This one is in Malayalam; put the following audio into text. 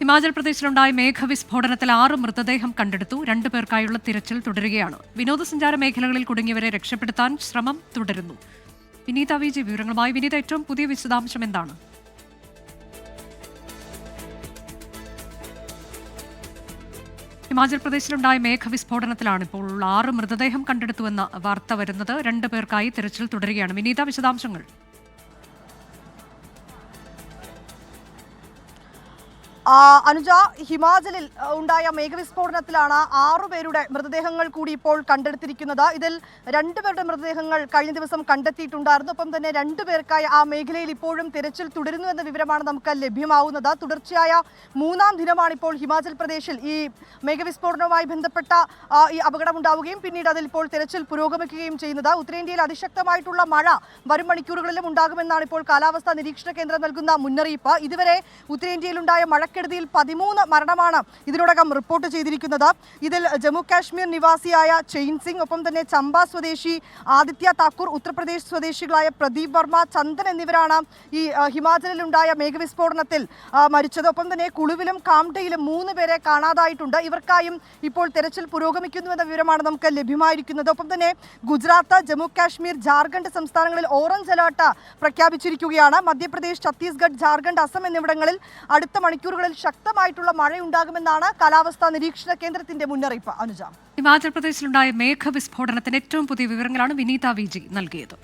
ഹിമാചൽ പ്രദേശിലുണ്ടായ മേഘവിസ്ഫോടനത്തിൽ 6 മൃതദേഹം കണ്ടെടുത്തു. 2 പേർക്കായുള്ള തിരച്ചിൽ തുടരുകയാണ്. വിനോദസഞ്ചാര മേഖലകളിൽ കുടുങ്ങിയവരെ രക്ഷപ്പെടുത്താൻ ശ്രമം തുടരുന്നു. വിനീത വി ജി വിവരങ്ങളുമായി. വിനീത, ഏറ്റവും പുതിയ വിശദാംശം എന്താണ്? ഹിമാചൽ പ്രദേശിലുണ്ടായ മേഘവിസ്ഫോടനത്തിലാണ് ഇപ്പോൾ 6 മൃതദേഹം കണ്ടെടുത്തുവെന്ന വാർത്ത വരുന്നത്. 2 പേർക്കായി തിരച്ചിൽ തുടരുകയാണ്. വിനീത, വിശദാംശങ്ങൾ. അനുജ, ഹിമാചലിൽ ഉണ്ടായ മേഘവിസ്ഫോടനത്തിലാണ് 6 പേരുടെ മൃതദേഹങ്ങൾ കൂടി ഇപ്പോൾ കണ്ടെടുത്തിരിക്കുന്നത്. ഇതിൽ 2 പേരുടെ മൃതദേഹങ്ങൾ കഴിഞ്ഞ ദിവസം കണ്ടെത്തിയിട്ടുണ്ടായിരുന്നു. ഒപ്പം തന്നെ 2 പേർക്കായി ആ മേഖലയിൽ ഇപ്പോഴും തിരച്ചിൽ തുടരുന്നു എന്ന വിവരമാണ് നമുക്ക് ലഭ്യമാവുന്നത്. തുടർച്ചയായ 3-ാം ദിനമാണ് ഇപ്പോൾ ഹിമാചൽ പ്രദേശിൽ ഈ മേഘവിസ്ഫോടനവുമായി ബന്ധപ്പെട്ട ഈ അപകടമുണ്ടാവുകയും പിന്നീട് അതിൽ ഇപ്പോൾ തിരച്ചിൽ പുരോഗമിക്കുകയും ചെയ്യുന്നത്. ഉത്തരേന്ത്യയിൽ അതിശക്തമായിട്ടുള്ള മഴ വരും മണിക്കൂറുകളിലും ഉണ്ടാകുമെന്നാണ് ഇപ്പോൾ കാലാവസ്ഥാ നിരീക്ഷണ കേന്ദ്രം നൽകുന്ന മുന്നറിയിപ്പ്. ഇതുവരെ ഉത്തരേന്ത്യയിലുണ്ടായ മഴക്കെടുതിയിൽ 13 മരണമാണ് ഇതിനോടകം റിപ്പോർട്ട് ചെയ്തിരിക്കുന്നത്. ഇതിൽ ജമ്മു കാശ്മീർ നിവാസിയായ ചെയിൻ സിംഗ്, ഒപ്പം തന്നെ ചമ്പ സ്വദേശി ആദിത്യ താക്കൂർ, ഉത്തർപ്രദേശ് സ്വദേശികളായ പ്രദീപ് വർമ്മ, ചന്ദൻ എന്നിവരാണ് ഈ ഹിമാചലിലുണ്ടായ മേഘവിസ്ഫോടനത്തിൽ മരിച്ചത്. ഒപ്പം തന്നെ കുളുവിലും കാംഡയിലും 3 പേരെ കാണാതായിട്ടുണ്ട്. ഇവർക്കായും ഇപ്പോൾ തെരച്ചിൽ പുരോഗമിക്കുന്നുവെന്ന വിവരമാണ് നമുക്ക് ലഭ്യമായിരിക്കുന്നത്. ഒപ്പം തന്നെ ഗുജറാത്ത്, ജമ്മു കാശ്മീർ, ജാർഖണ്ഡ് സംസ്ഥാനങ്ങളിൽ ഓറഞ്ച് അലർട്ട് പ്രഖ്യാപിച്ചിരിക്കുകയാണ്. മധ്യപ്രദേശ്, ഛത്തീസ്ഗഡ്, ജാർഖണ്ഡ്, അസം എന്നിവിടങ്ങളിൽ അടുത്ത മണിക്കൂറുകളിൽ ശക്തമായിട്ടുള്ള മഴയുണ്ടാകുമെന്നാണ് കാലാവസ്ഥാ നിരീക്ഷണ കേന്ദ്രത്തിന്റെ മുന്നറിയിപ്പ്. അനുജ, ഹിമാചൽ പ്രദേശിലുണ്ടായ മേഘവിസ്ഫോടനത്തിന് ഏറ്റവും പുതിയ വിവരങ്ങളാണ് വിനീത വി ജി നൽകിയത്.